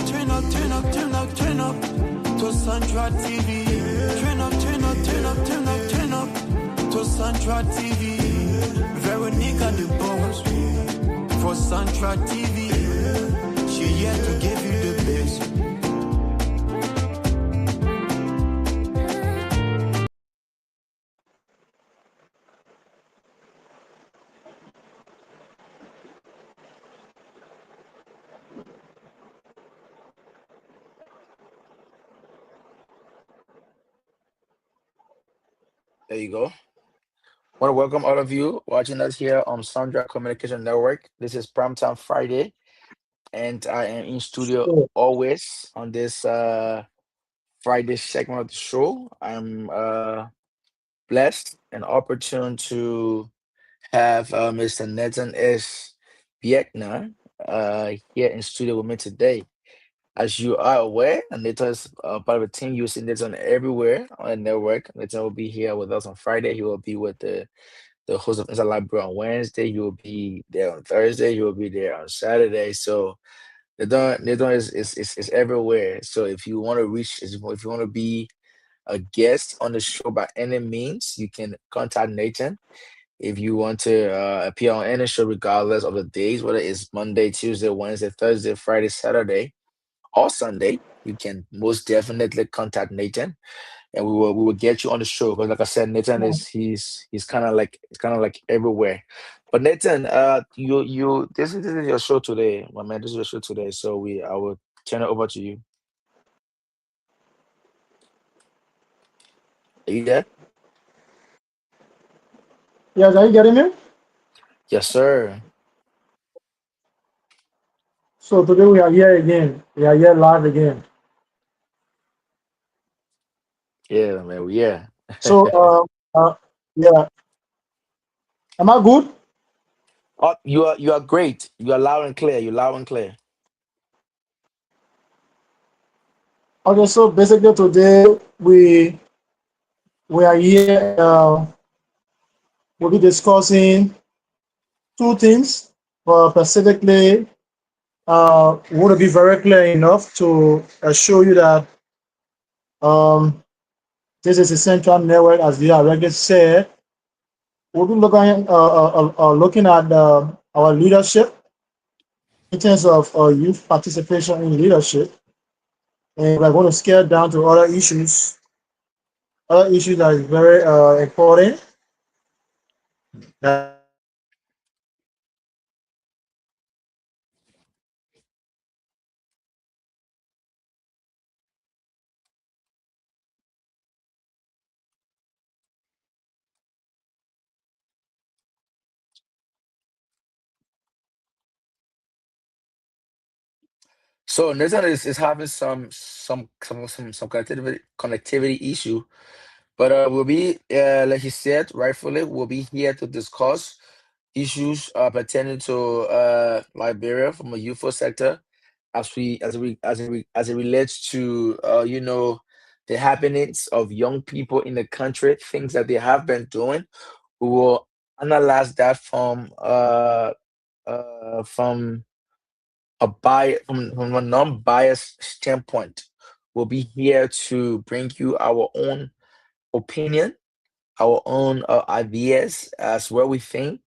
turn up to Central TV. Turn up to Central TV. Veronica the boss for Central TV. She here to give you the best. There you go. I want to welcome all of you watching us here on Sandra Communication Network. This is PrimeTime Friday, and I am in studio So, always on this Friday segment of the show. I'm blessed and opportune to have Mr. Nathan S. Biekna here in studio with me today. As you are aware, Nathan is part of a team. You see Nathan everywhere on the network. Nathan will be here with us on Friday. He will be with the host of Inside Library on Wednesday. He will be there on Thursday. He will be there on Saturday. So Nathan is everywhere. So if you want to reach, if you want to be a guest on the show by any means, you can contact Nathan. If you want to appear on any show, regardless of the days, whether it's Monday, Tuesday, Wednesday, Thursday, Friday, Saturday, or Sunday, you can most definitely contact Nathan, and we will get you on the show. Because like I said, Nathan is he's kind of like everywhere. But Nathan, you this is your show today, my man. This is your show today. So I will turn it over to you. Are you there? yes, are you getting me? Yes, sir. So today we are here again. We are here live again. Yeah, man. Yeah. So, yeah, am I good? Oh, you are great. You are loud and clear. You loud and clear. Okay, so basically today we are here. We'll be discussing two things, but specifically, we want to be very clear enough to assure you that um, this is a central network, as you already said. We'll be looking at our leadership in terms of youth participation in leadership, and we're going to scale down to other issues that is very important. That So Nathan is having some connectivity issue. But we'll be, like he said, rightfully, we'll be here to discuss issues pertaining to Liberia from a UFO sector, as it relates to the happenings of young people in the country, things that they have been doing. We will analyze that from from a non-biased standpoint. We'll be here to bring you our own opinion, our own ideas as what we think.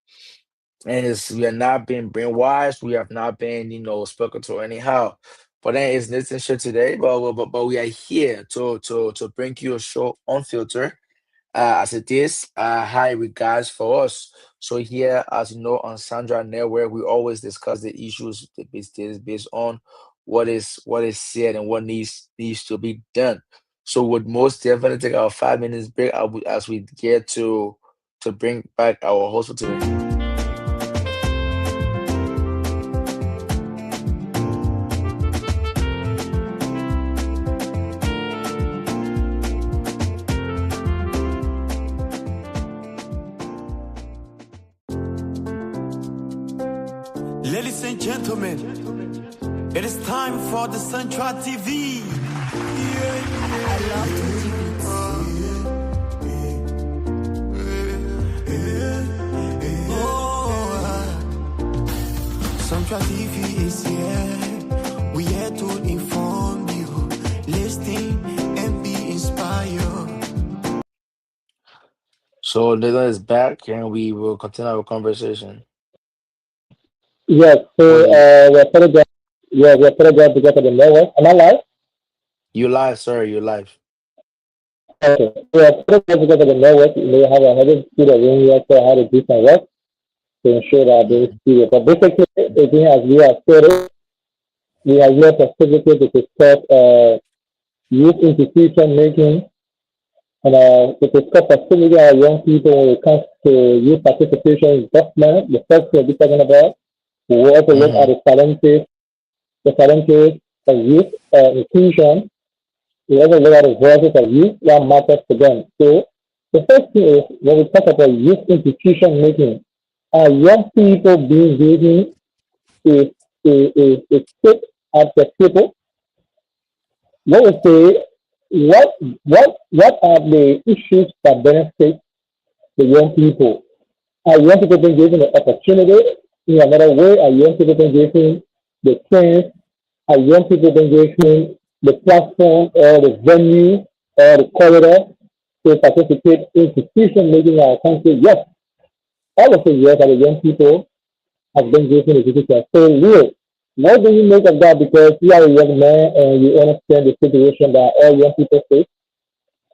And we are not being brainwashed. We have not been, spoken to anyhow. But then it's Nathan show today. But we are here to bring you a show unfiltered, as it is high regards for us. So here, as you know, on Sandra Network, we always discuss the issues based on what is said and what needs to be done. So would most definitely take our 5 minutes break as we get to bring back our host for today. Ladies and gentlemen, it is time for the Central TV. I love Central TV is here. We here to inform So Nathan is back, and we will continue our conversation. Yes, so What do you? we're pretty good because of the network. Am I live? You live, sir. You live. Okay. We're pretty good because of the network. We may have another studio room here, so I had to do some work to ensure that this Mhm. studio. But basically, again, as we have stated, we have here specifically to discuss youth institution making and to discuss specifically our young people when it comes to youth participation in government. The first thing we'll be talking about, we will also look at Mhm. the challenges of youth inclusion. We also look at the voices of youth that matters to them. So the first thing is when we talk about youth institution making, young people being given a seat at the table. What we say, what are the issues that benefit the young people? Are young people being given the opportunity in another way? Are young people being given the chance? Are young people being given the platform or the venue or the corridor to participate in decision making in our country? Yes, I would say yes, that the young people have been given the decision. So, Leo, what do you make of that? Because you are a young man and you understand the situation that all young people face.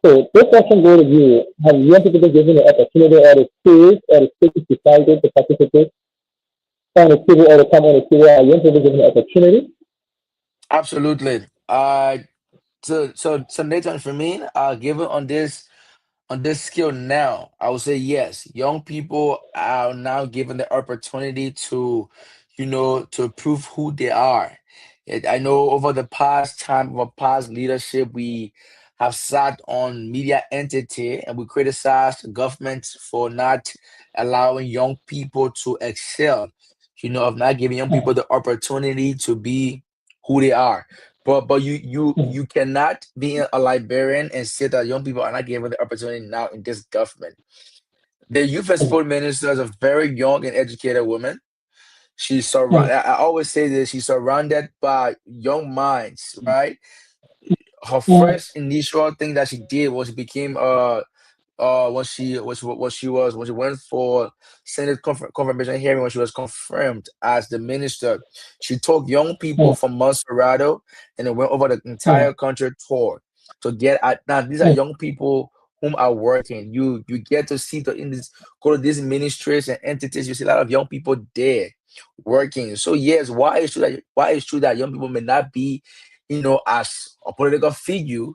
So, this question goes to you. Have young people been given the opportunity or the space or the space society to participate on the table or to come on the table? Are young people given the opportunity? Absolutely. So Nathan, for me, given on this skill now, I would say yes. Young people are now given the opportunity to, to prove who they are. I know over the past time, over past leadership, we have sat on media entity and we criticized governments for not allowing young people to excel. Of not giving young people the opportunity to be who they are. But you cannot be a librarian and say that young people are not given the opportunity now in this government. The youth and sport minister is a very young and educated woman. She's surrounded. I always say this. She's surrounded by young minds, right? Her first initial thing that she did was she became when she went for Senate confirmation hearing, when she was confirmed as the minister, she took young people from Monserrado and then went over the entire country tour to get at. Now these are young people whom are working. You get to see in this, go to these ministries and entities. You see a lot of young people there working. So yes, why is true that young people may not be, as a political figure,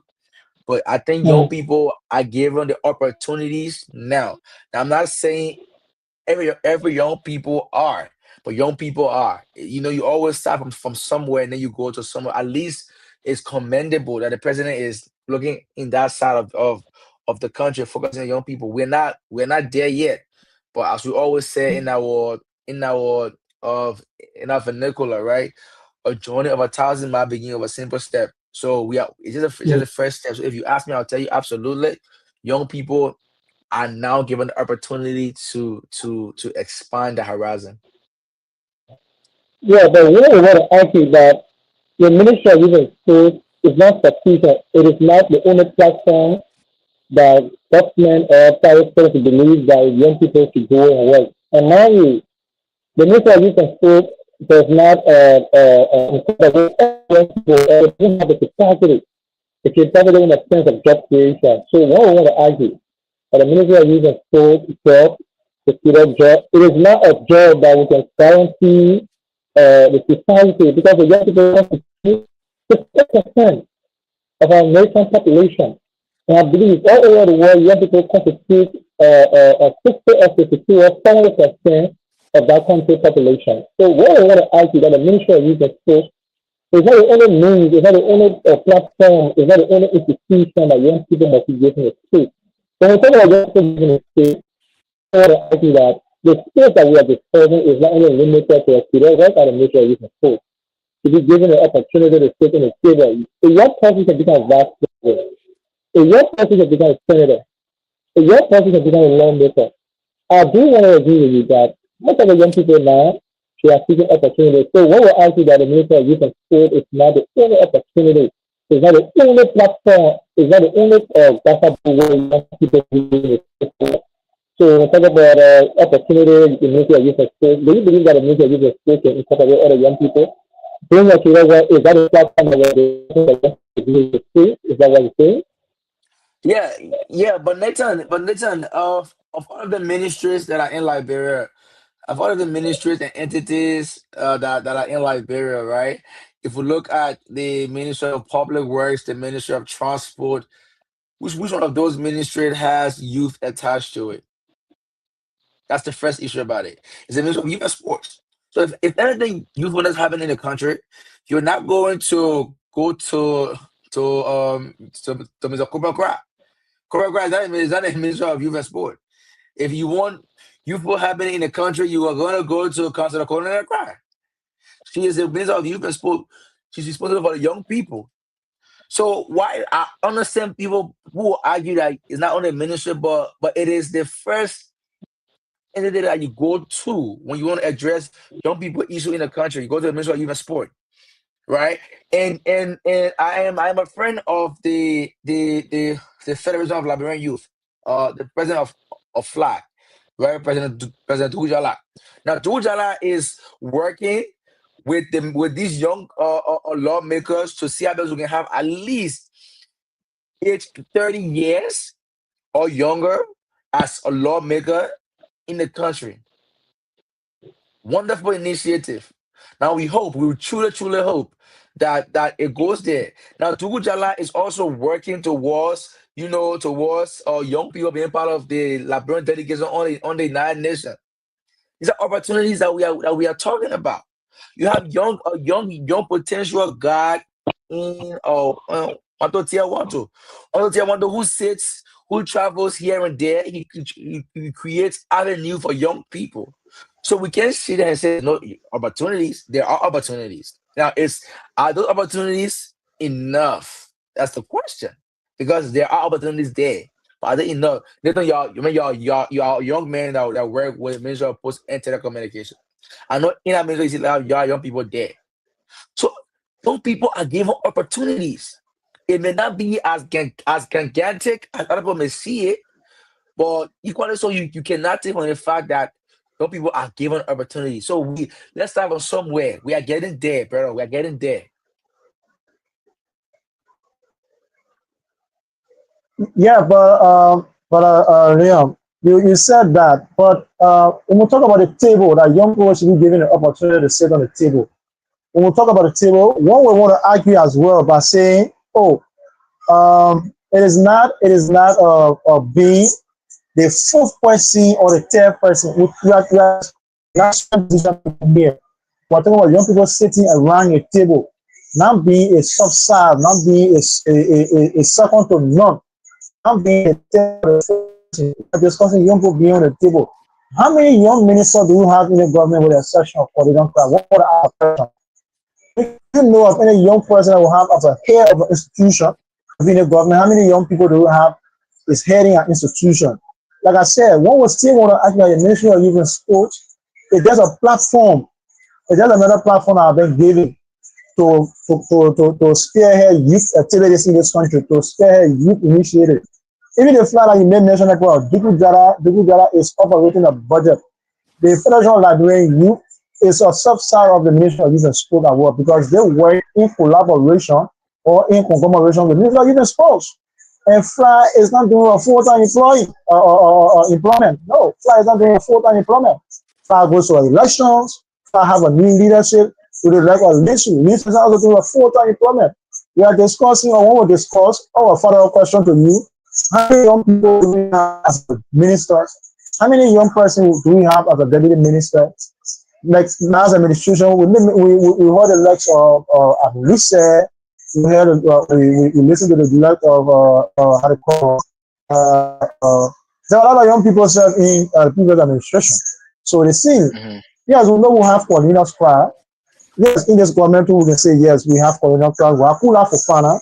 but I think young people are given the opportunities now. Now I'm not saying every young people are, but young people are. You always start from somewhere and then you go to somewhere. At least it's commendable that the president is looking in that side of the country, focusing on young people. We're not there yet, but as we always say of in our vernacular, right? A journey of 1,000 miles begin with a simple step. So it's just the first step. So if you ask me, I'll tell you absolutely. Young people are now given the opportunity to expand the horizon. Yeah, but what I want to argue that the Ministry of Youth and Sports is not sufficient. It is not the only platform that government or private sector believe that young people should go and work. And mind you, the Ministry of Youth and Sports does not incorporate all young people or doesn't have the capacity. The capacity in the sense of job creation. So what we want to argue that the Ministry of Youth and Sports job, the student job, it is not a job that we can guarantee the society because the young people constitute 50% of our nation population. And I believe all over the world, young people constitute 60 or 52 or 70% of that country population. So what I want to argue that the Ministry of Youth and Sports is not the only means, it's not the only platform, it's not the only institution that young people must be given a space. When we talk about young people given a space, I want to argue that the space that we are discussing is not only limited to a student, right at the Ministry of Youth and Sports to be given the opportunity to sit in a table. A young person can become a vice president. A young person can become a senator. A young person can become a lawmaker. I do want to agree with you that most of the young people now, they are seeking opportunities. So what will argue that the Ministry of Youth and Sport is not the only opportunity, it's not the only platform, it's not the only possible way young people So when we talk about opportunities in Ministry of Youth and Sports, do you believe that the Ministry of Youth and Sports can incorporate other young people? Bring us to that, is that a platform where the free? Is that what you're saying? Yeah, yeah, but Nathan, of all of the ministries that are in Liberia, of all of the ministries and entities that are in Liberia, right? If we look at the Ministry of Public Works, the Ministry of Transport, which one of those ministries has youth attached to it? That's the first issue about it. It's a Ministry of Youth and Sports. So if anything youthfulness is happening in the country, you're not going to go to Mr. Kubakra. Kubakra is not a Ministry of Youth and Sport. If you want youthful happening in the country, you are going to go to Council Colonel Cry. She is the Minister of Youth and Sport. She's responsible for the young people. So why I understand people who will argue that it's not only a ministry, but it is the first entity that you go to when you want to address young people issue in the country. You go to the Ministry of Youth and Sport, right? And I am a friend of the Federation of Liberian Youth, the president of FLAG, right? President Dujala. Now Dujala is working with these young lawmakers to see how those who can have at least age 30 years or younger as a lawmaker in the country. Wonderful initiative. Now we truly hope that it goes there. Now Tugujala is also working towards, towards young people being part of the Liberian delegation on the United Nations. These are opportunities that we are talking about. You have young potential God in Wanto who sits, who travels here and there. He creates avenue for young people. So we can't sit there and say no opportunities. There are opportunities. Now, are those opportunities enough? That's the question. Because there are opportunities there. But are they enough? Nathan, y'all young men that work with Ministry of Post and Telecommunication. I know in that ministry, you see a lot of y'all young people there. So young people are given opportunities. It may not be as gigantic as other people may see it, but equally so you cannot take on the fact that young people are given opportunities. So let's start from somewhere. We are getting there, brother. We are getting there. Yeah, but Liam, you said that, but when we talk about the table, that young people should be given the opportunity to sit on the table. When we talk about the table, one we want to argue as well by saying, oh, it is not being the fourth person or the third person. We are national decision here. We're talking about young people sitting around a table, not being a subside, not being a second to none, not being a third person. We're discussing young people being on the table. How many young ministers do you have in the government with the exception of Coordinator? What would I ask? You know of any young person that will have as a head of an institution within the government? How many young people do you have is heading an institution? Like I said, one will still want to act like the Ministry of Youth and Sports. If there's a platform, if there's another platform that I've been given to spearhead youth activities in this country, to spearhead youth initiatives. Even the flag that you made mention of, Dugu Jara is operating a budget. The Federation of Liberian Youth is a subset of the Ministry of Youth and Sport at work because they work in collaboration or in conglomeration with the Ministry of Youth and Sports. And Fly is not doing a full-time employment. No, Fly is not doing a full-time employment. Fly goes to elections. Fly have a new leadership to the level of Lynch. Lynch is also doing a full-time employment. We are discussing, or when we discuss, our follow-up question to you: how many young people do we have as ministers? How many young persons do we have as a deputy minister? Like last administration, we heard the likes of Lisa. We heard we listened to the likes of how to call there are a lot of young people serve in previous administration. So they see, Hmm. yes, we know we have Cornelius Pratt. Yes, in this government we can say yes, we have Cornelius Pratt. We have Kula Fofana.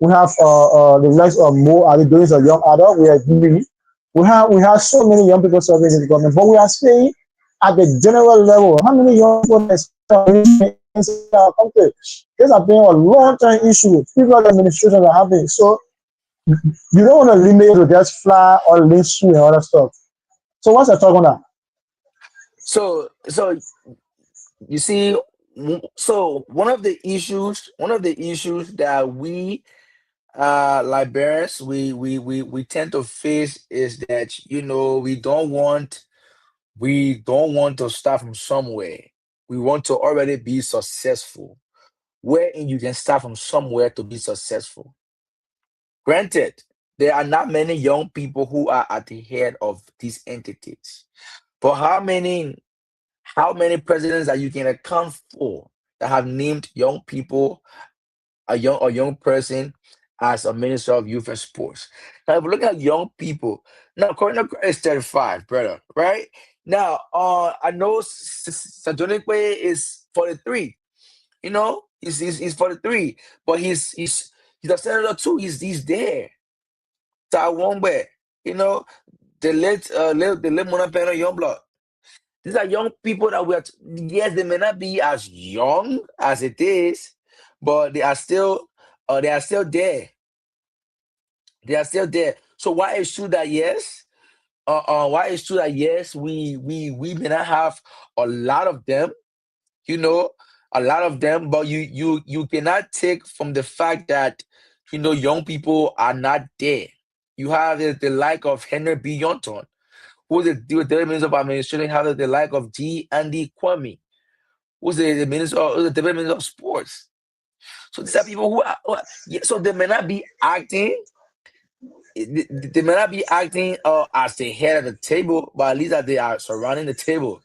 We have the likes of Mo Ali doing a young adult. We agree. We have so many young people serving in the government, but we are saying at the general level, how many young people in our country? This has been a long-term issue. People administration are having. So you don't want to limit it to just fly or lynch and other stuff. So what's your talk on that? So you see, so one of the issues that we librarians we tend to face is that we don't want to start from somewhere. We want to already be successful. Wherein you can start from somewhere to be successful. Granted, there are not many young people who are at the head of these entities. But how many presidents that you can account for that have named young people, a young person as a minister of youth and sports? Now, if we look at young people, now Corona is 35, brother, right? Now, I know Sadonique is 43. He's 43, but he's a senator too. He's there. Tawombe, you know, the late Monapeno young blood. These are young people that yes, they may not be as young as it is, but they are still there. They are still there. So why is true that yes? Why is true that yes, we may not have a lot of them, you know, but you cannot take from the fact that young people are not there. You have the like of Henry B. Yonton, who's the minister of administration, have the like of G. Andy Kwame, who's the minister of the deputy minister of sports. So these are people yeah, so they may not be acting. They may not be acting as the head of the table, but at least that they are surrounding the table,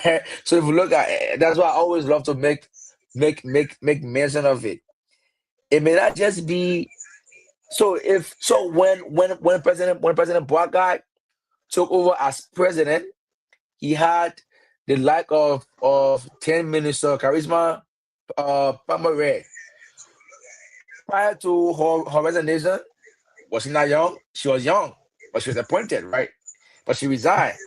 right? So if you look at that's why I always love to make mention of it. It may not just be when President Boakai took over as president, he had the like of 10 Minister Charisma Pamare. Prior to her resignation, was she not young? She was young, but she was appointed, right? But she resigned.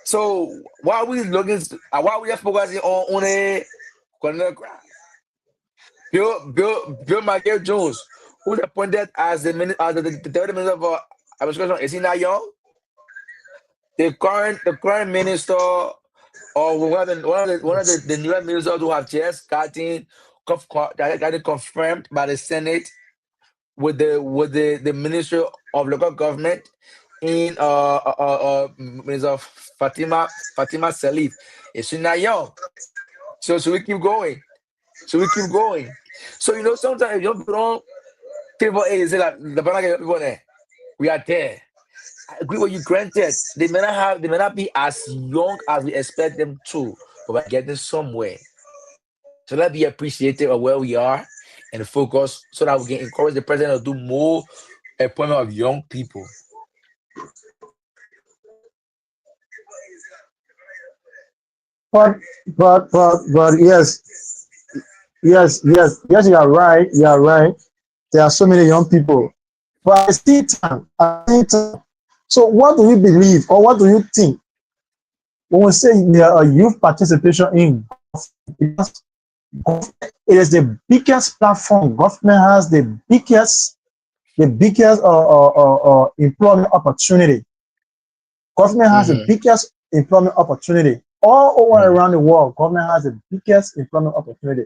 So why we are focusing on a Colonel Grant? Bill Michael Jones, who's appointed as the third minister of administration, is he not young? The current minister, or one of the newer ministers who have just gotten confirmed by the Senate with the Ministry of Local Government in Minister Fatima Salif. Is she not young? So should we keep going? Should we keep going? So sometimes young people don't people say like the banana people there. We are there. I agree with you, granted. They may not be as young as we expect them to, but we're getting somewhere. So let's be appreciative of where we are and focus so that we can encourage the president to do more appointment of young people. But but yes, yes, you are right. You are right. There are so many young people. But at the same time, so what do you believe or what do you think when we say there are youth participation in government? Because it is the biggest platform. Government has the biggest employment opportunity. Government has the Hmm. biggest employment opportunity all over Hmm. around the world. Government has the biggest employment opportunity.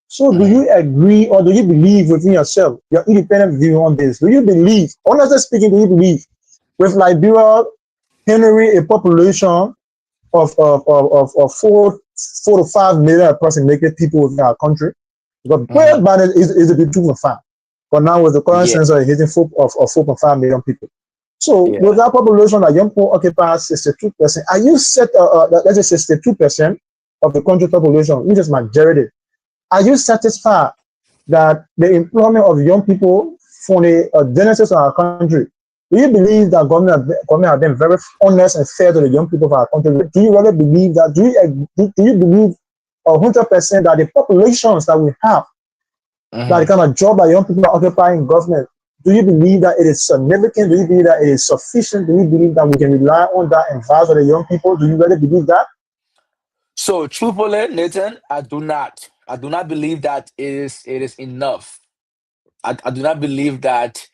So, do Hmm. you agree or do you believe within yourself your independent view on this? Do you believe, honestly speaking, do you believe with Liberia, Henry, a population of 4 to 5 million approximately people within our country? Because Hmm. Great Britain is a bit too far. But now with the current Yeah. census, it's hitting 4.5 million people. So with Yeah. that population that young people occupy 62%, are you set, let's say 62% of the country population, which is majority, are you satisfied that the employment of young people from the genesis of our country, do you believe that government have been very honest and fair to the young people of our country? Do you really believe that? Do you believe 100% that the populations that we have, that the Hmm. kind of job that young people are occupying in government, do you believe that it is significant? Do you believe that it is sufficient? Do you believe that we can rely on that and vouch for the young people? Do you really believe that? So truthfully, Nathan, I do not. I do not believe that it is enough. I do not believe that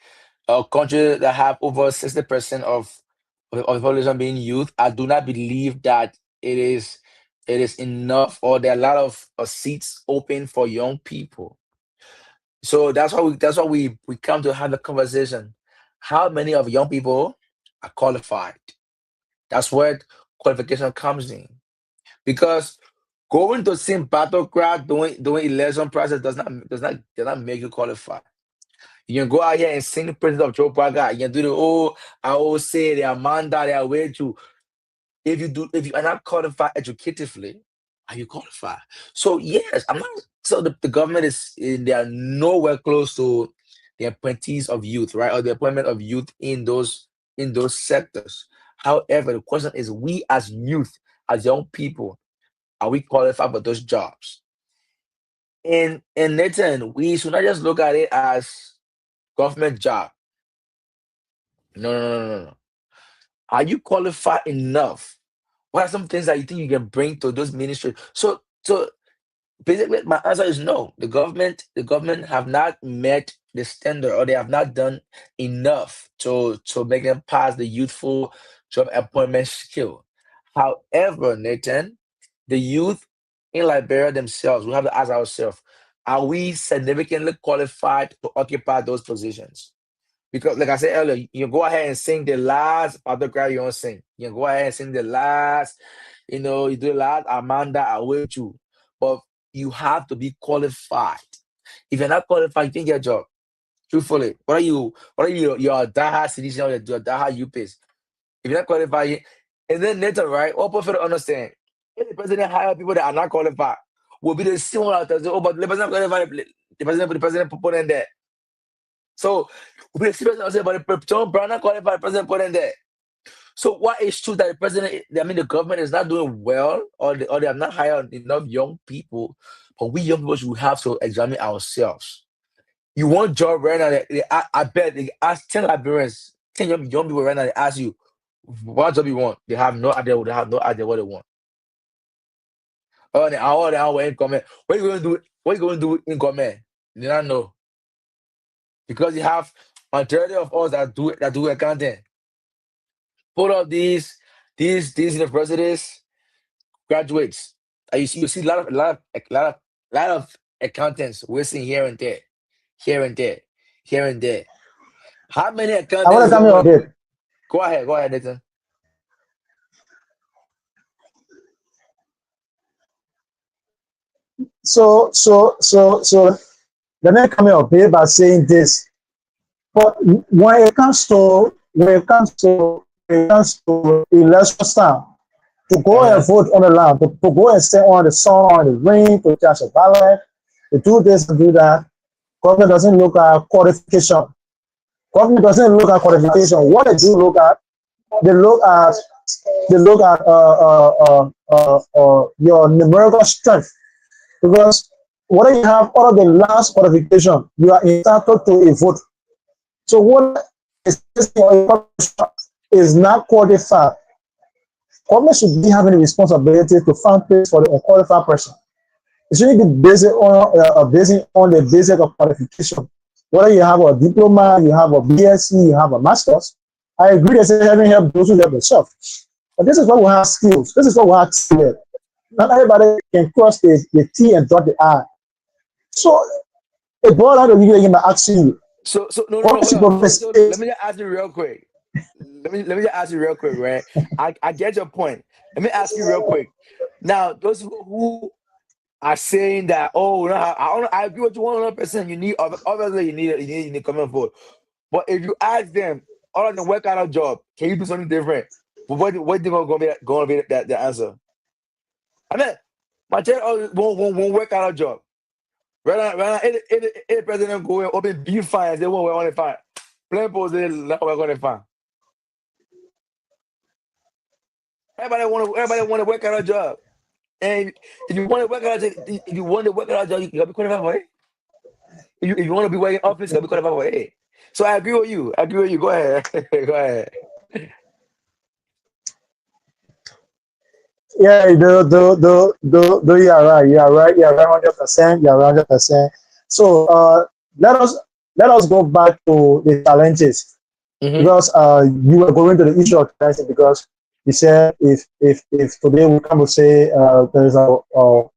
a country that have over 60% of of the population being youth, I do not believe that it is enough, or there are a lot of seats open for young people. So that's why we come to have the conversation. How many of young people are qualified? That's where qualification comes in. Because going to same battleground doing election process does not make you qualify. You can go out here and sing the praises of Joe Praga. You can do the I always say the Amanda, they are way too. If you are not qualified educatively, are you qualified? So yes, I'm not so the government they are nowhere close to the apprentice of youth, right? Or the employment of youth in those sectors. However, the question is we as youth, as young people, are we qualified for those jobs? And Nathan, we should not just look at it as government job. No, no, no, no, no. Are you qualified enough? What are some things that you think you can bring to those ministries? So basically, my answer is no. The government have not met the standard, or they have not done enough to make them pass the youthful job appointment skill. However, Nathan, the youth in Liberia themselves, we have to ask ourselves: are we significantly qualified to occupy those positions? Because, like I said earlier, you go ahead and sing the last autograph you want to sing. You go ahead and sing the last, you do the last Amanda, I with you. But you have to be qualified. If you're not qualified, you can't get a job. Truthfully. What are you, you're a Daha citizen, or you're a Daha UPS. If you're not qualified, and then later, right, all people to understand. If the president hire people that are not qualified, will be the same one out there. Oh, but the president qualified, the president put in there. So we expect to say, but John Brown not qualified, the president put in there. So what is true that the president, I mean, the government is not doing well, or they have not hired enough young people, but we young people should have to examine ourselves. You want job right now? I bet they ask 10 Liberians, 10 young people right now. They ask you what job you want. They have no idea. They have no idea what they want. The hour income. What you going to do? What you going to do income? They don't know, because you have majority of us that do accounting. Put up these universities graduates. You see a lot of accountants wasting here and there, here and there, here and there. How many I want accountants to is come going here a to bit. go ahead, Nathan. So let me come here a bit by saying this. But when it comes to election time, to go and Uh-huh. vote on the land, to go and stay on the sun, on the rain, to cast a ballot, to do this and do that, government doesn't look at qualification. Government doesn't look at qualification. What they do look at, they look at your numerical strength. Because whether you have all of the last qualification, you are entitled to a vote. So what is not qualified, government should be having a responsibility to find place for the unqualified person. It shouldn't be based on the basic of qualification. Whether you have a diploma, you have a BSc, you have a master's. I agree that having help those who help themselves. But this is what we have skills. This is what we have skill. Not everybody can cross the T and dot the I. So a boy out of you again asking you, So no, no, what no, hold should on. government So say? let me just ask you real quick. Let me just ask you real quick, right? I get your point. Let me ask you real quick. Now, those who are saying that, oh, no, I agree with you 100%. You need, obviously you need coming forward. But if you ask them, all of them work out a job, can you do something different? But what they gonna be that the answer? I mean, my child won't work out a job. Right now, if the president go and open B fines, they won't work on the fine. Plain post, they not work on the fine. Everybody want to work out a job. And if you want to work out, if you want to work out a job, you gotta be qualified for it. If you want to be working office, you gotta be qualified for it. So I agree with you. I agree with you. Go ahead. Go ahead. Yeah, you are right. You are right. You are right 100%. You are right 100%. So let us go back to the challenges. Mm-hmm. because you were going to the issue of financing because you said if today we come to say there is a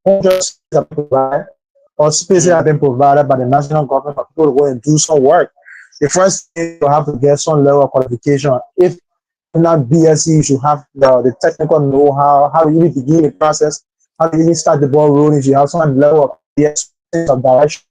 hundred spaces have been provided or spaces have been provided by the national government for people to go and do some work, the first thing you have to get some level of qualification. If not BSc, you should have the technical know-how, how to even begin the process, how to even start the ball rolling. You have some level of ideas, sense of direction.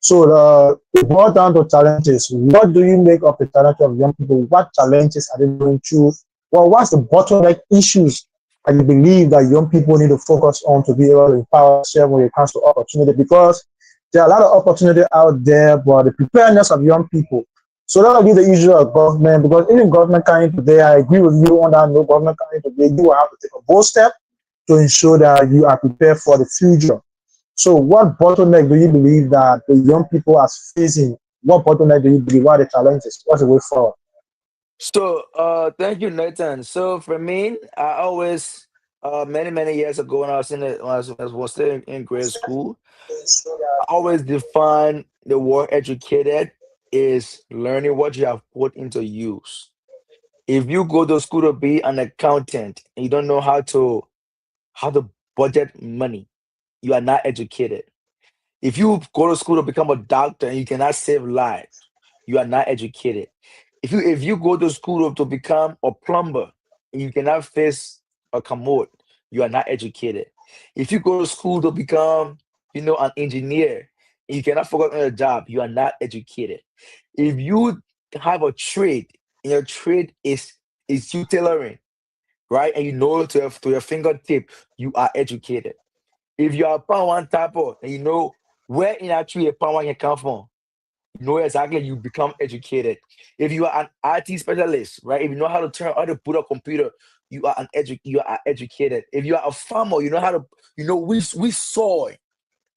So it boils down to challenges. What do you make of the challenge of young people? What challenges are they going through? Well, what's the bottleneck issues that you believe that young people need to focus on to be able to empower themselves when it comes to opportunity? Because there are a lot of opportunity out there, but the preparedness of young people. So that will be the issue of government, because even government coming today, I agree with you on that. No government coming today, you will have to take a bold step to ensure that you are prepared for the future. So, what bottleneck do you believe that the young people are facing? What bottleneck do you believe? What are the challenges? What's the way forward? So, thank you, Nathan. So for me, I always, many years ago when I was when I was still in grade school, I always define the word educated is learning what you have put into use. If you go to school to be an accountant and you don't know how to budget money, you are not educated. If you go to school to become a doctor and you cannot save lives, you are not educated. If you go to school to become a plumber and you cannot fix a commode, you are not educated. If you go to school to become, an engineer and you cannot focus on your job, you are not educated. If you have a trade and your trade is you tailoring, right? And you know to your fingertip, you are educated. If you are a pound one typo and you know where in actually a pound one can come from, you know exactly you become educated. If you are an IT specialist, right? If you know how to put a computer, you are educated. If you are a farmer, you know how to we soil,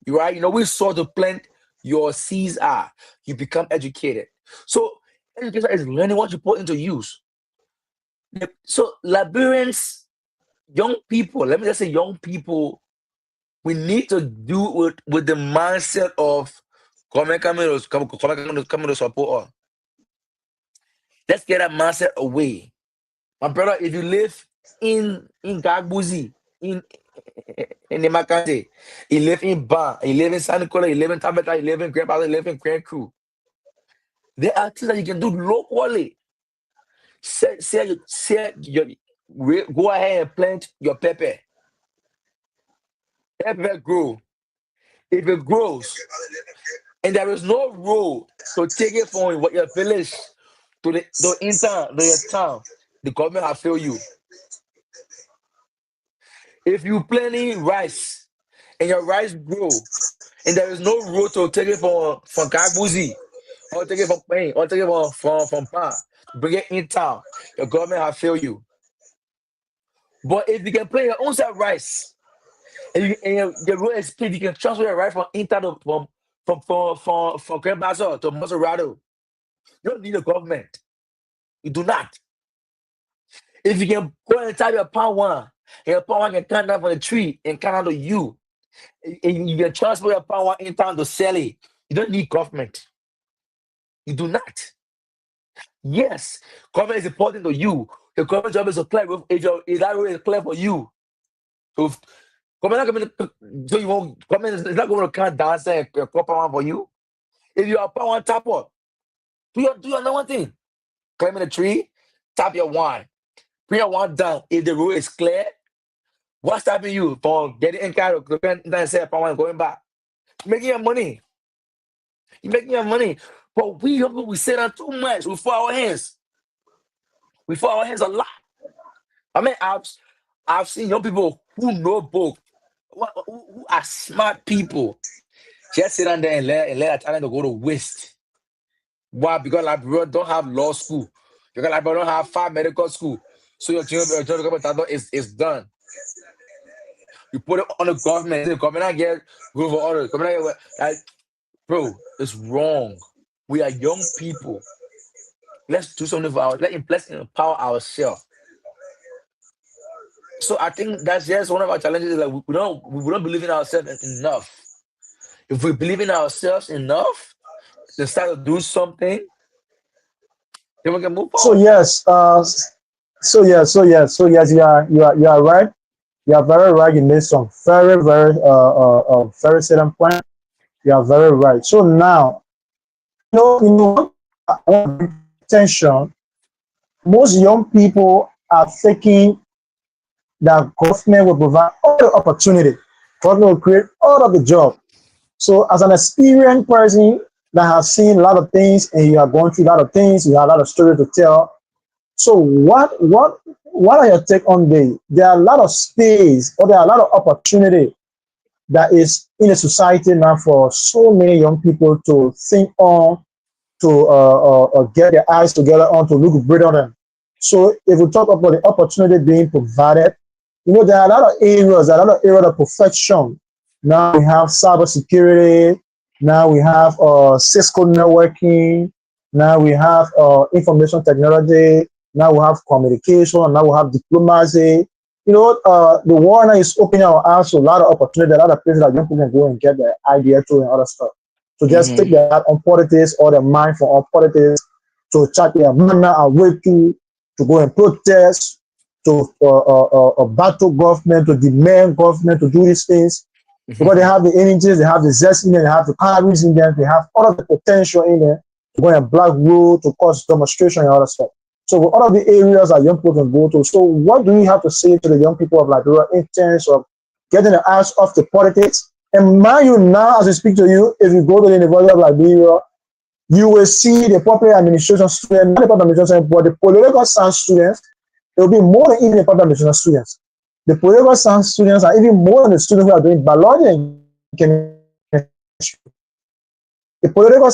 right? You know we soil to plant your seeds are. You become educated. So education is learning what you put into use. So Liberians, young people, let me just say young people, we need to do with the mindset of come to support us. Let's get that mindset away. My brother, if you live in Gagbuzi, in the Makante, you live in Ban, you live in San Nicola, you live in Tabata, you live in Grand Palace, you live in Grand Crew. There are things that you can do locally. Go ahead and plant your pepper. Pepper grow. If it grows, and there is no road to take it from what your village to intern to your town, the government will fail you. If you planting rice and your rice grow and there is no road to take it from Kagbuzi or take it from Spain or take it from Pan to bring it in town, your government will fail you. But if you can plant your own set of rice and your road is paved, you can transfer your rice from in town from Grand Bazaar to Maserado. You don't need a government. You do not. If you can go and type your pound one, and your pound one can come down from the tree and come down to you, and you can transfer your pound one in town to sell it. You don't need government. You do not. Yes, government is important to you. The government job is to clear if that road is clear for you. So if government not going so you won't government is not going to come down and call pound one for you. If you are pound one tapper, do your number one thing. Climbing the tree, tap your wine. Bring your wine down. If the road is clear, what's stopping you from getting in car and say pound going back? You're making your money. You're making your money. But we sit down too much. We fold our hands. We fold our hands a lot. I mean, I've seen young people who know book, who are smart people, just sit down there and let a talent to go to waste. Why? Because like bro don't have law school. Because like bro don't have five medical school. So your talent is done. You put it on the government. The government I get go for order. Government I get like bro, it's wrong. We are young people. Let's do something for let's empower ourselves. So I think that's just one of our challenges. Is like we don't believe in ourselves enough. If we believe in ourselves enough, to start to do something, Then we can move So forward. yes, so yes, you are right. You are very right. You made some very certain point. You are very right. So now, one thing I want to bring attention. Most young people are thinking that government will provide all the opportunity. Government will create all of the job. So as an experienced person that has seen a lot of things and you are going through a lot of things, you have a lot of stories to tell. So what are your take on this? There are a lot of space or there are a lot of opportunity that is in the society now for so many young people to think on, to get their eyes together on, to look great on them. So if we talk about the opportunity being provided, there are a lot of areas, there are a lot of areas of perfection. Now we have cybersecurity. Now we have Cisco networking. Now we have information technology. Now we have communication. Now we have diplomacy. The war now is opening our eyes to a lot of opportunity, a lot of places that young people can go and get their idea to and other stuff. To just take Mm-hmm. their heart on politics or their mind for on politics, to chat their manner and way to go and protest, to battle government, to demand government to do these things. Because they have the energies, they have the zest in them, they have the calories in them, they have all of the potential in them to go and black road, to cause demonstration and other stuff. So all of the areas that young people can go to. So what do we have to say to the young people of Liberia in terms of getting the eyes off the politics? And mind you, now as I speak to you, if you go to the University of Liberia, you will see the public administration students, not the public administration, but the political science students. It will be more than even the public administration students. The political science students are even more than the students who are doing biology and chemistry. The political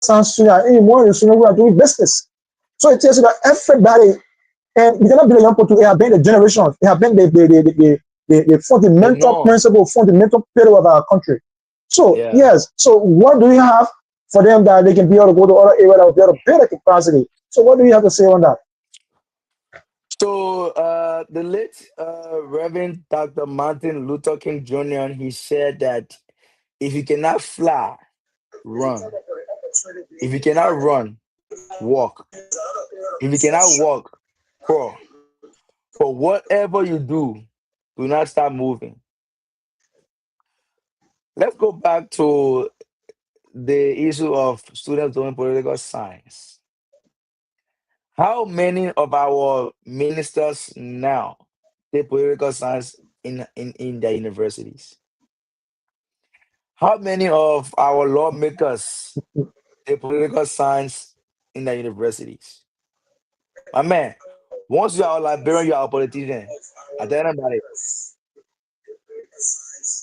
science students are even more than the students who are doing business. So it tells you that everybody, and we cannot be the young people to it have been the generations, it have been the The fundamental norm. principle, fundamental pillar of our country. So Yeah. yes, so what do we have for them that they can be able to go to other areas that will be able to build a capacity? So what do you have to say on that? So the late Reverend Dr. Martin Luther King Jr. he said that if you cannot fly, run. If you cannot run, walk. If you cannot walk, crawl. For whatever you do not stop moving. Let's go back to the issue of students doing political science. How many of our ministers now take political science in their universities? How many of our lawmakers take political science in their universities? My man, once you are a librarian, you are a politician. At the end of the day,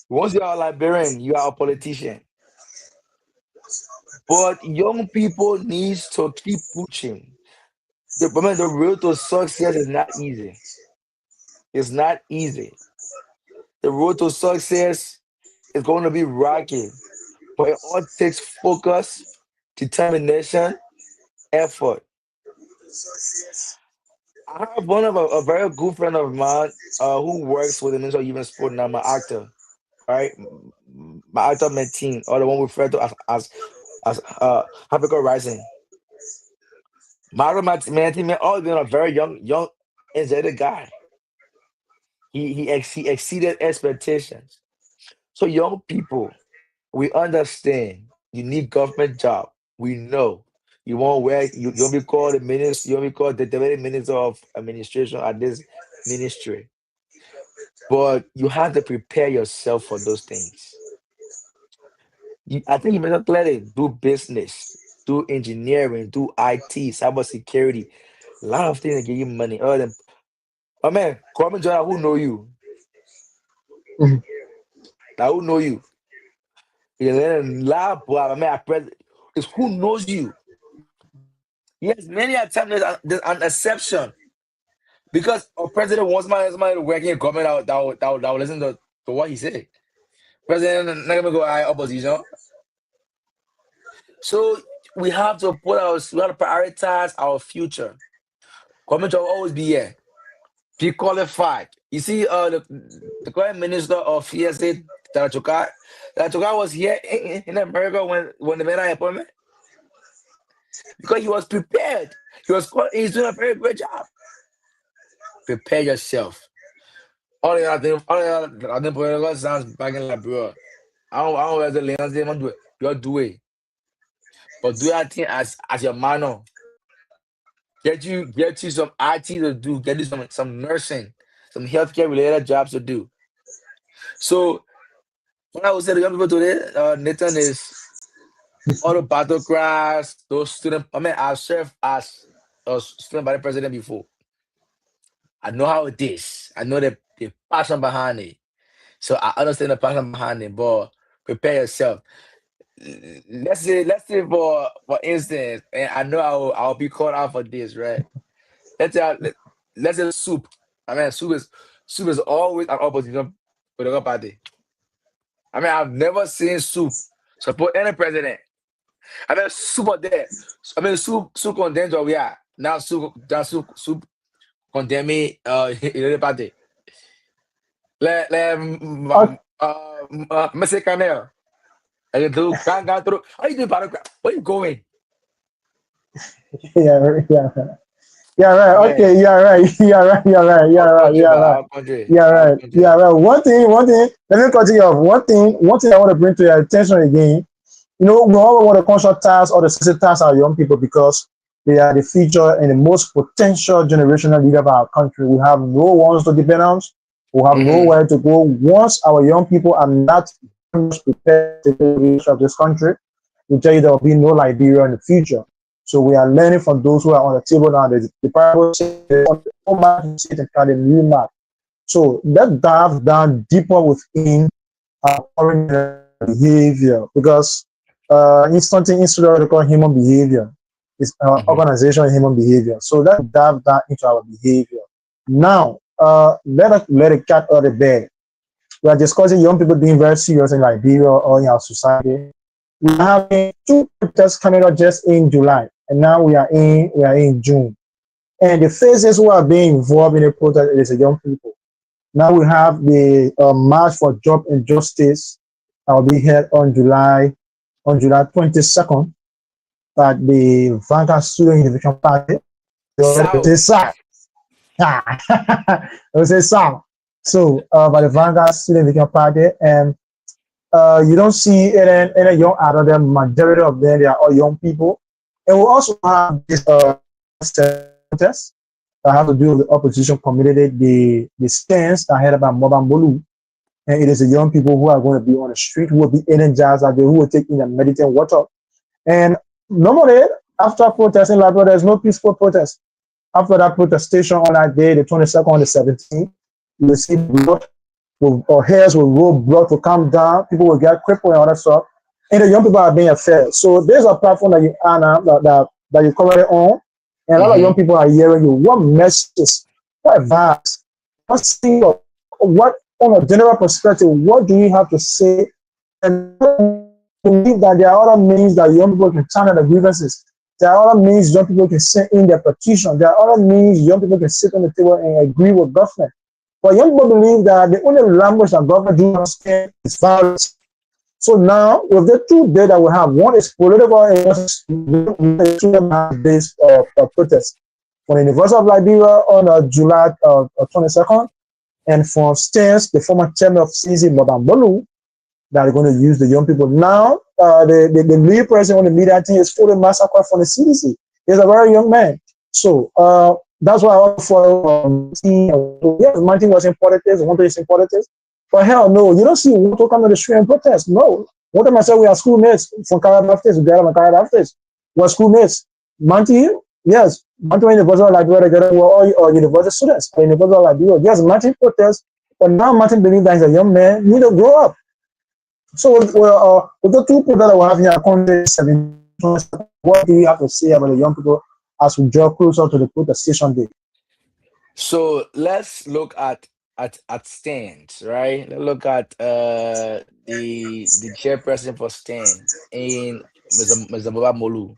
once you are a librarian, you are a politician. But young people needs to keep pushing. The road to success is not easy. It's not easy. The road to success is going to be rocky, but it all takes focus, determination, effort. I have one of a very good friend of mine who works with the Ministry of Youth and Sport now, my actor, right? My actor, my team, or the one we refer to as Happy Rising. My team, man, always been a very young, energetic guy. He exceeded expectations. So young people, we understand you need government job. We know you won't work. You won't be called the minister. You won't be called the very minister of administration at this ministry. But you have to prepare yourself for those things. I think you mentioned clearly: do business, do engineering, do IT, cybersecurity. A lot of things that give you money. Other than, oh man, call me Jordan. Who know you? Mhm. Now who know you? You learn a lot, but I mean, it's who knows you. Yes, many a time there's an exception because a president wants somebody working in government that will listen to what he said. President not gonna go I opposition. So we have to prioritize our future. Government will always be here. Be qualified. You see, the current minister of ESA, Tarachuka was here in America when they made our appointment. because he was prepared. He's doing a very great job. Prepare yourself. I think political sounds back in like, bro. I don't know the lands they want to do it. You do it. But do that thing as your man. Get you some IT to do, get you some nursing, some healthcare related jobs to do. So what I would say to young people today, Nathan, is all the battle cries, those students. I mean, I've served as a student body president before. I know how it is. I know the passion behind it. So I understand the passion behind it, but prepare yourself. Let's say for instance, and I know I'll be called out for this, right? Let's say let's say soup. I mean, soup is always an opposition political party. I mean, I've never seen soup support any president. I mean, soup are there. I mean, soup condemns where we are now. Soup condemn me. In the party. Okay, Mr. Canel. I do can't go through. How you doing, paragraph? Where you going? yeah, yeah. Yeah, I right. mean, Okay, yeah, right. Yeah, right. Yeah, right. Yeah, our right. country, Yeah, but right. our country, Yeah, our right. Yeah, country. right. One thing. Let me continue off. One thing I want to bring to your attention again. We all want to conscious task or the sensitive task our young people because they are the future and the most potential generational leader of our country. We have no ones to depend on. We have Mm-hmm. nowhere to go. Once our young people are not prepared to take the leadership of this country, we tell you there will be no Liberia in the future. So we are learning from those who are on the table now. The Bible says on the old map, you sit and carry the new map. So let's dive down deeper within our current behavior because it's something institute they call human behavior. It's Mm-hmm. organization human behavior. So let's dive down into our behavior. Now, let us let the cat out of the bag. We are discussing young people being very serious in Liberia or in our society. We are having two protests coming up just in July, and now we are in June. And the faces who are being involved in the protest is the young people. Now we have the March for Job and Justice that will be held on July 22nd at the Vanguard Student Innovation Party. They say South. SAC. They say SAC. So by the Vanguard Student Innovation Party, and you don't see any young adult. The majority of them they are all young people, and we also have this protest that have to do with the opposition community, the stands that headed by Mobambolu, and it is the young people who are going to be on the street, who will be energized, who will take in the meditate water. And normally, after protesting like that, there's no peaceful protest. After that protestation on that day, the 22nd, on the 17th, you will see blood, or hairs will roll, blood will come down, people will get crippled and all that stuff. And the young people are being affected. So there's a platform that you are now that you're currently on, and a lot of young Mm-hmm. people are hearing you. What messages, what advice, what single, what on a general perspective, what do you have to say? And believe that there are other means that young people can channel the grievances. There are other means young people can send in their petition. There are other means young people can sit on the table and agree with government. But young people believe that the only language that government do not understand is violence. So now, with the two data we have, one is political and one is student-based protest. For the University of Liberia on July 22nd, and for Stens, the former chairman of CZ, Mobambolu, that are going to use the young people. Now, the lead person on the media, I think, is for the massacre from the CDC. He's a very young man. So that's why I also follow yes, Martin was in politics, one is in politics. But hell no, you don't see one to come to the street and protest. No. One time I said we are schoolmates from Carabaftes, we got them Carabaftes. We're schoolmates. Monty, yes, Monty University of Liberia together were all university students. University of Liberia. Yes, Martin protests, but now Martin believes that he's a young man, you need to grow up. So, with the two people that we have here, currently 17, what do you have to say about the young people as we draw closer to the protestation day? So let's look at stands, right? Let's look at the chairperson for stand in Mr. Baba Molu.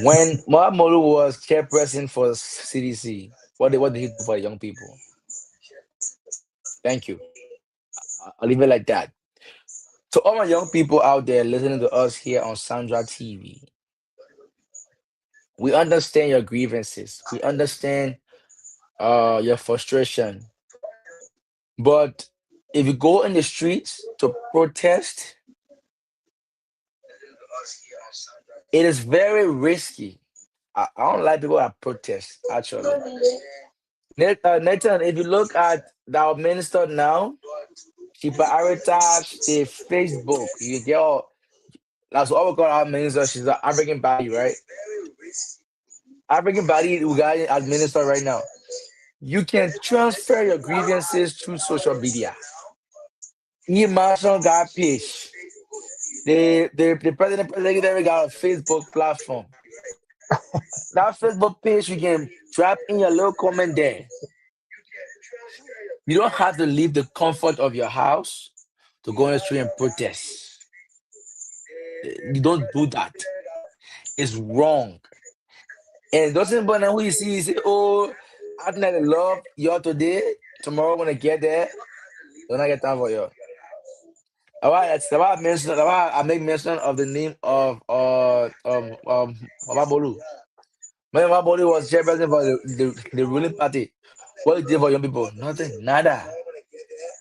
When Baba Molu was chairperson for CDC, what did he do for the young people? Thank you. I'll leave it like that. To all my young people out there listening to us here on Sandra TV, We understand your grievances. We understand your frustration. But if you go in the streets to protest, it is very risky. I don't like people that protest, actually. Nathan, if you look at our minister now, she prioritized the Facebook. You get all, that's what we call our minister. She's an African body, right? African body, we got as minister right now. You can transfer your grievances through social media. Imagine got page. The president got a Facebook platform. That Facebook page, you can drop in your little comment there. You don't have to leave the comfort of your house to go on the street and protest. You don't do that. It's wrong. And doesn't matter who you see, you say, oh, I think I love y'all today. Tomorrow when I get there, don't I get time for you. That's why I make mention of the name of Baba Bolu. When Baba Bolu was chairperson for the ruling party, what he did for young people? Nothing, nada.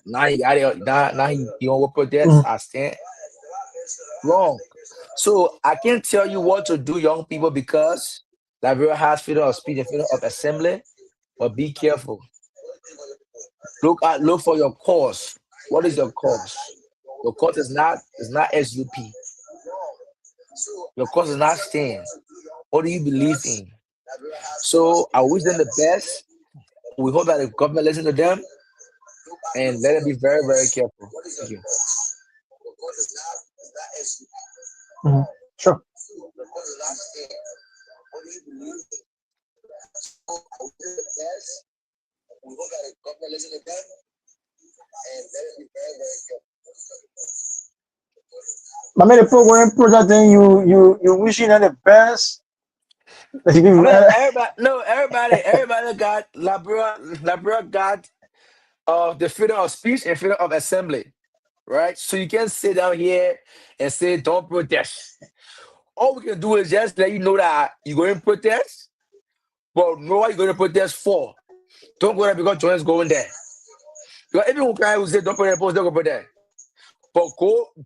Now he got it. Now he won't protest. Mm. I stand wrong. So I can't tell you what to do, young people, because Liberia has freedom of speech and freedom of assembly. But be careful. Look for your cause. What is your cause? Your cause is not SUP. Your cause is not stand. What do you believe in? So I wish them the best. We hope that the government listen to them and let them be very, very careful. Thank you. Mhm. Sure. I mean, the program project, then you wishing them the best. That you I give, mean, everybody, no, everybody got Labra got the freedom of speech and freedom of assembly, right? So you can't sit down here and say don't protest. All we can do is just let you know that you're going to protest, but know what you're going to protest for. Don't go there because John's going there. Because everyone can say don't protest, don't go protest. But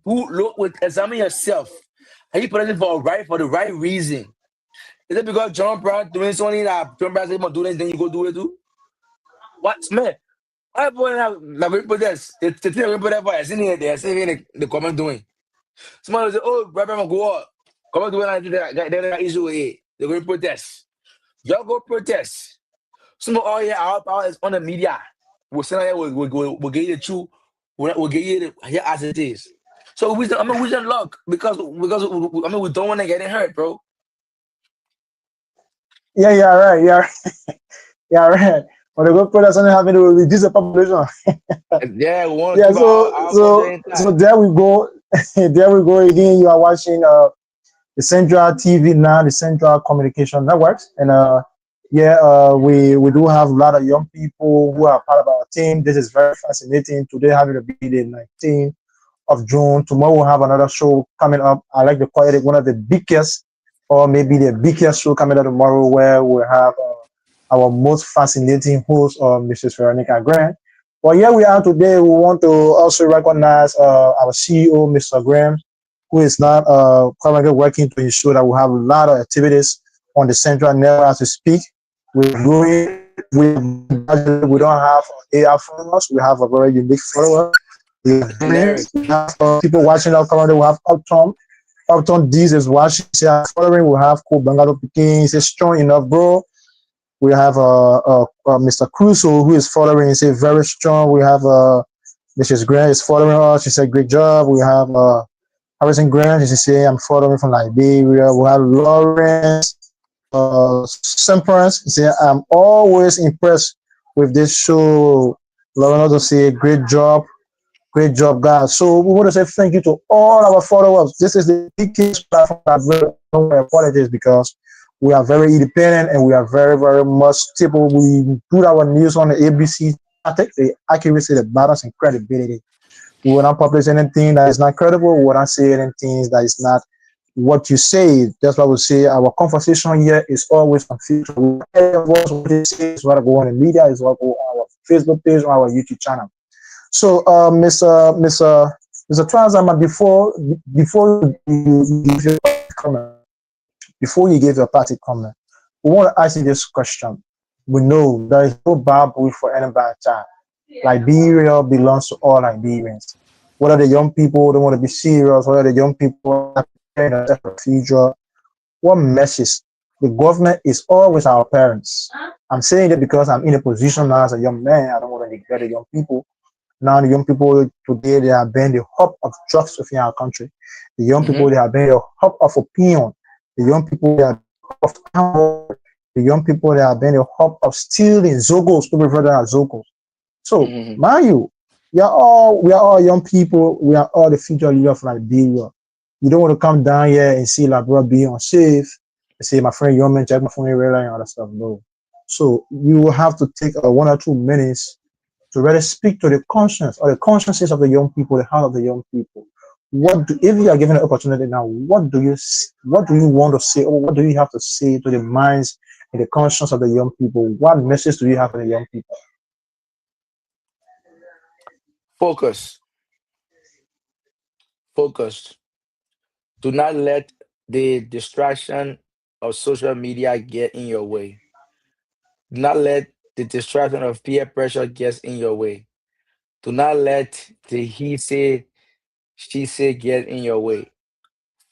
look with examine yourself. Are you protesting for the right reason? Is it because John Brown doing something that John Brown said he's do this, then you go do it too? What man? I point out like we protest. The thing we protest for is in here, they're saying the comment doing. Somebody will say, oh, brother, go up. Comment doing that issue with it. They're going to protest. Y'all go protest. Some oh yeah, our power is on the media. We'll send out here, we'll get you the truth. We'll get you the here as it is. So we don't luck because we don't want to get hurt, bro. yeah, yeah, right, yeah, yeah, right. When they go put us on having to reduce the population. Yeah, we want to Yeah, keep our culture so intact. there we go. There we go again. You are watching the Central TV now, the Central Communication Networks, and yeah, we do have a lot of young people who are part of our team. This is very fascinating. Today having to be the 19th of June. Tomorrow we'll have another show coming up. I like to call it one of the biggest, or maybe the biggest show coming up tomorrow, where we'll have our most fascinating host, Mrs. Veronica Grant. But here we are today. We want to also recognize our CEO, Mr. Graham, who is not currently working to ensure that we have a lot of activities on the central network as we speak. We're doing we don't have AI followers. We have a very unique follower. We have Generic. we have people watching our currently. We have Upton D's is watching. Say following. We have Ko Bangalo Peking. He says strong enough, bro. We have Mr. Crusoe who is following. He said very strong. We have Mrs. Grant is following us. She said great job. We have Harrison Grant. She said I'm following from Liberia. We have Lawrence Semperance. He said I'm always impressed with this show. Lawrence also say great job. Great job, guys. So we want to say thank you to all our followers. This is the biggest platform that we apologize because we are very independent and we are very, very much stable. We put our news on the ABC, the accuracy, the balance, and credibility. We will not publish anything that is not credible. We will not say anything that is not what you say. That's why we say our conversation here is always on future. Any of us what you say is what go on the media, is what go on our Facebook page or our YouTube channel. So, Mr. Transama, before you give your comment, before you give your party comment, we want to ask you this question. We know there is no Bible for anybody child. Liberia belongs to all Liberians. Whether the young people don't want to be serious, whether the young people are preparing themselves for the future, what message? The government is always our parents. I'm saying it because I'm in a position now as a young man. I don't want to neglect the young people. Now the young people today they have been the hub of drugs within our country. The young people Mm-hmm. they have been the hub of opinion. The young people they are of power. The young people they have been the hub of stealing zogos, people refer to them as zogos. So Mm-hmm. mind you, we are all young people, we are all the future leaders of Liberia. You don't want to come down here and see Liberia being unsafe and say my friend young man check my phone and all that stuff. No. So you will have to take 1 or 2 minutes to really speak to the conscience or the consciences of the young people, the heart of the young people. If you are given an opportunity now, what do you want to say, or what do you have to say to the minds and the conscience of the young people? What message do you have for the young people? Focus. Focused. Do not let the distraction of social media get in your way. Do not let the distraction of peer pressure get in your way. Do not let the he say, she say get in your way.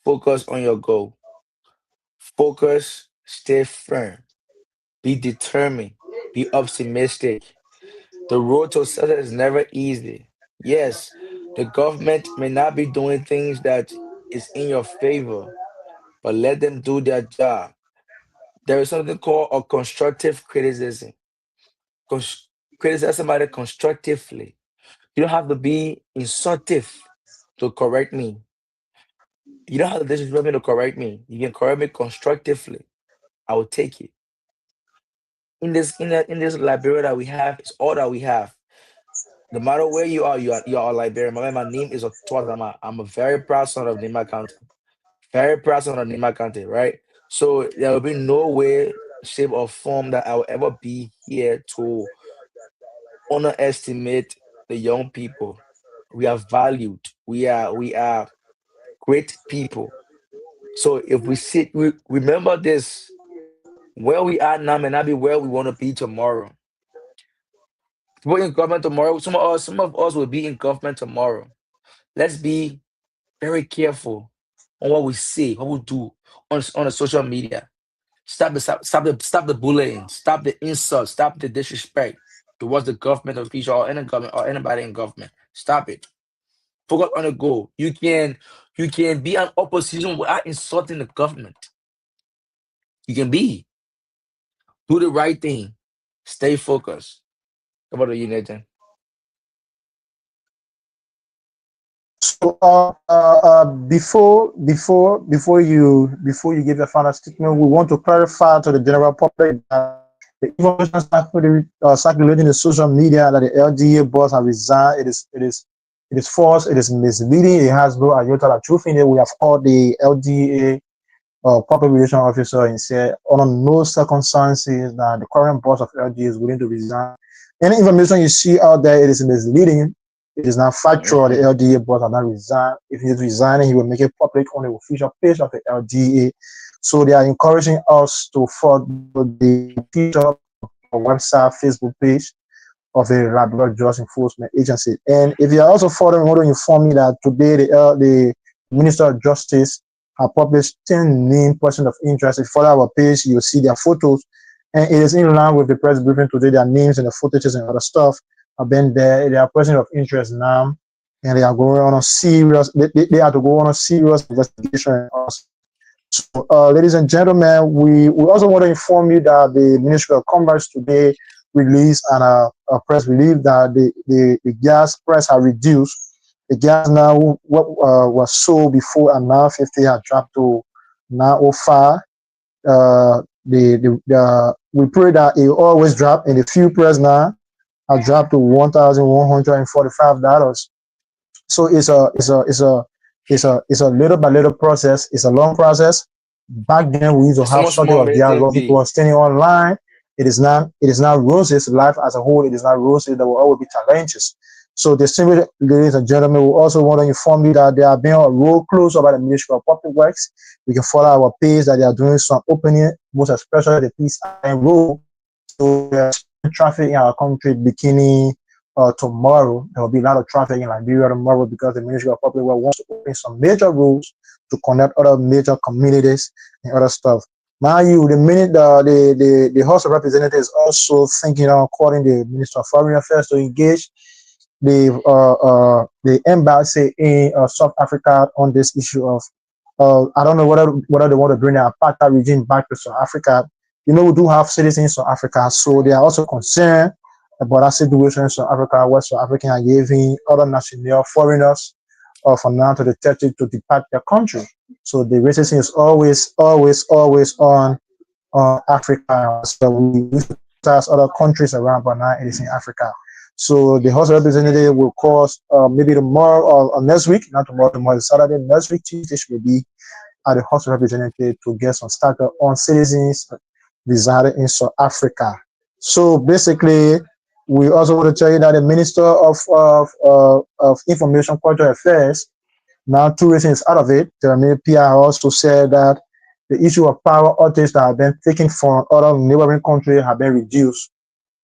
Focus on your goal. Focus, stay firm, be determined, be optimistic. The road to success is never easy. Yes, the government may not be doing things that is in your favor, but let them do their job. There is something called a constructive criticism. Criticize somebody constructively. You don't have to be insultive to correct me. You don't have to disrespect me to correct me. You can correct me constructively. I will take it. In this Liberia that we have, it's all that we have. No matter where you are a Liberian. My name is Otwazama. I'm a very proud son of Nima County. Very proud son of Nima County, right? So there will be no way, shape, or form that I will ever be here to underestimate the young people. We are valued. We are great people. So if we remember this, where we are now may not be where we want to be tomorrow. People in government tomorrow, some of us will be in government tomorrow. Let's be very careful on what we say, what we do on the social media. Stop the bullying, stop the insult, stop the disrespect towards the government official or any government or anybody in government. Stop it. Focus on the goal. You can be an opposition without insulting the government. You can be. Do the right thing. Stay focused. How about you, Nathan? So, before you give your final statement, we want to clarify to the general public that the information circulating in the social media that the LDA boss have resigned. It is false. It is misleading. It has no iota of truth in it. We have called the LDA public relation officer and said, under no circumstances that the current boss of LDA is willing to resign. Any information you see out there, it is misleading. It is not factual. The Mhm. LDA boss has not resigned. If he is resigning, he will make it public on the official page of the LDA. So they are encouraging us to follow the official website, Facebook page of the Labrador Drug Enforcement Agency. And if you are also following, I want to inform you that today the Minister of Justice have published 10 named persons of interest. If you follow our page, you'll see their photos. And it is in line with the press briefing today. Their names and the footages and other stuff have been there. They are persons of interest now. And they are going on a serious, they have to go on a serious investigation. So, ladies and gentlemen, we also want to inform you that the Ministry of Commerce today released a press release that the gas price has reduced. The gas now, what was sold before at 950 had dropped to 905. We pray that it will always drop, and the fuel price now has dropped to $1,145. So it's a It's a little by little process. It's a long process. Back then we used to There's so have much something more of it can dialogue. People be. are standing online. It is not roses. Life as a whole, it is not roses. There will always be challenges. So distinguished ladies and gentlemen, we also want to inform you that there are being a roll close over the Ministry of Public Works. You can follow our page that they are doing some opening, most especially the Peace Island Road. So there's traffic in our country beginning tomorrow. There will be a lot of traffic in Liberia tomorrow because the Ministry of Public Works wants to open some major roads to connect other major communities and other stuff. Mind you, the minute the House of Representatives is also thinking of calling the Minister of Foreign Affairs to engage the embassy in South Africa on this issue of I don't know whether they want to bring the apartheid regime back to South Africa. We do have citizens in South Africa, so they are also concerned about that situation in South Africa, where South Africans are giving other national foreigners from now to the 30 to depart their country. So the racism is always, always, always on Africa. So we has other countries around, but now it is in Africa. So the House of Representative will call maybe tomorrow or next week, not tomorrow, tomorrow is Saturday, next week, Tuesday, will be at the House of Representatives to get some started on citizens residing in South Africa. So basically, we also want to tell you that the Minister of Information Cultural Affairs, now tourism is out of it. The PR also said that the issue of power outages that have been taken from other neighboring countries have been reduced.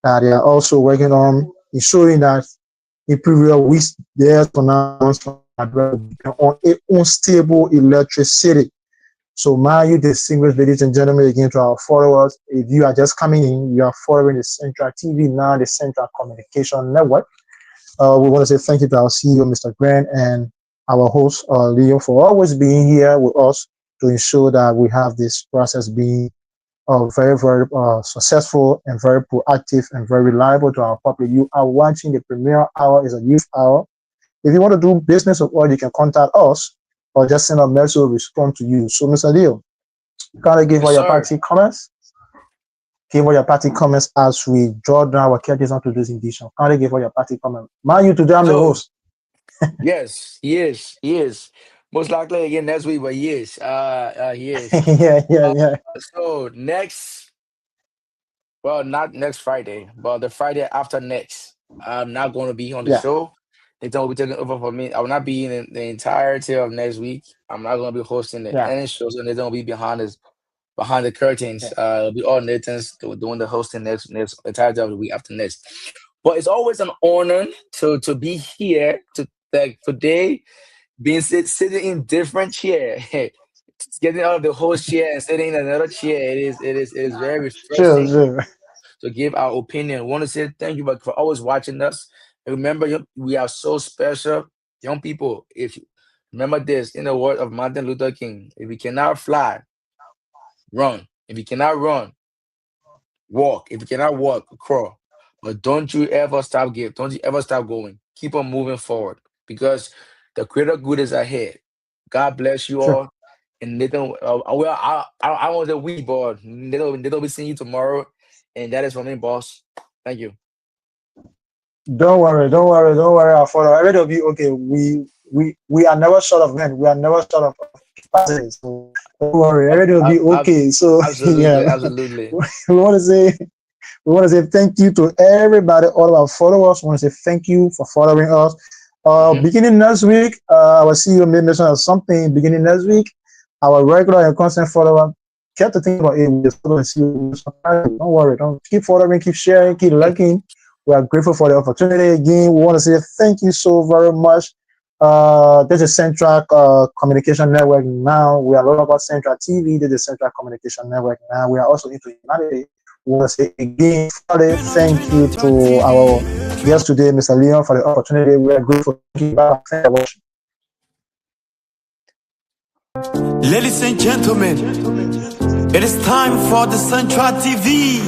They are also working on ensuring that in previous weeks, there's for now on a unstable electricity. So, mind you, distinguished ladies and gentlemen, again to our followers, if you are just coming in, you are following the Central TV now, the Central Communication Network. We want to say thank you to our CEO, Mr. Grant, and our host, Leo, for always being here with us to ensure that we have this process being very, very successful and very proactive and very reliable to our public. You are watching the premier hour is a youth hour. If you want to do business with us, you can contact us or just send a message, we'll respond to you. So, Mr. Leo, can I give Yes, all your sir. party comments? Give all your party comments as we draw down our curtains onto this edition. Can I give all your party comments? Man, you today I'm the So host. yes, yes, yes. Most likely again next week, but yes, yes. Yeah, yeah, Uh, yeah, so next, well, not next Friday, but the Friday after next, I'm not going to be on the yeah, show. Nathan will be taking over for me. I will not be in the entirety of next week. I'm not going to be hosting yeah, any shows, and Nathan will be behind the curtains. yeah. It'll be all Nathan's doing the hosting next entirety of the week after next. But it's always an honor to be here to like today being sitting in different chair. Getting out of the host chair and sitting in another chair, it is very Sure, refreshing sure. to give our opinion. I want to say thank you for always watching us. And remember, we are so special, young people. If you remember this, in the word of Martin Luther King, if you cannot fly, run. If you cannot run, walk. If you cannot walk, crawl. But don't you ever stop give. Don't you ever stop going. Keep on moving forward because the greater good is ahead. God bless you Sure. all. And they don't. Well, I want the we, but they don't be seeing you tomorrow. And that is from me, boss. Thank you. Don't worry, don't worry, don't worry. I'll follow. Everything will be okay. We are never short of men. We are never short of capacity. So don't worry, Ab- everything will be ab- ab- okay. So yeah, Absolutely, absolutely. we want to say we want to say thank you to everybody, all of our followers. We want to say thank you for following us. Hmm. Beginning next week, our CEO made mention of something. Beginning next week, our regular and constant follower kept to think about it. We just follow and see. Don't worry, don't keep following, keep sharing, keep liking. We are grateful for the opportunity again. We want to say thank you so very much. This is Central Communication Network now. We are no longer Central TV. This is Central Communication Network now. We are also into United. We want to say again, thank you to our guest today, Mr. Leon, for the opportunity. We are grateful. Thank you. Bye. Thank you for watching. Ladies and gentlemen, it is time for the Central TV.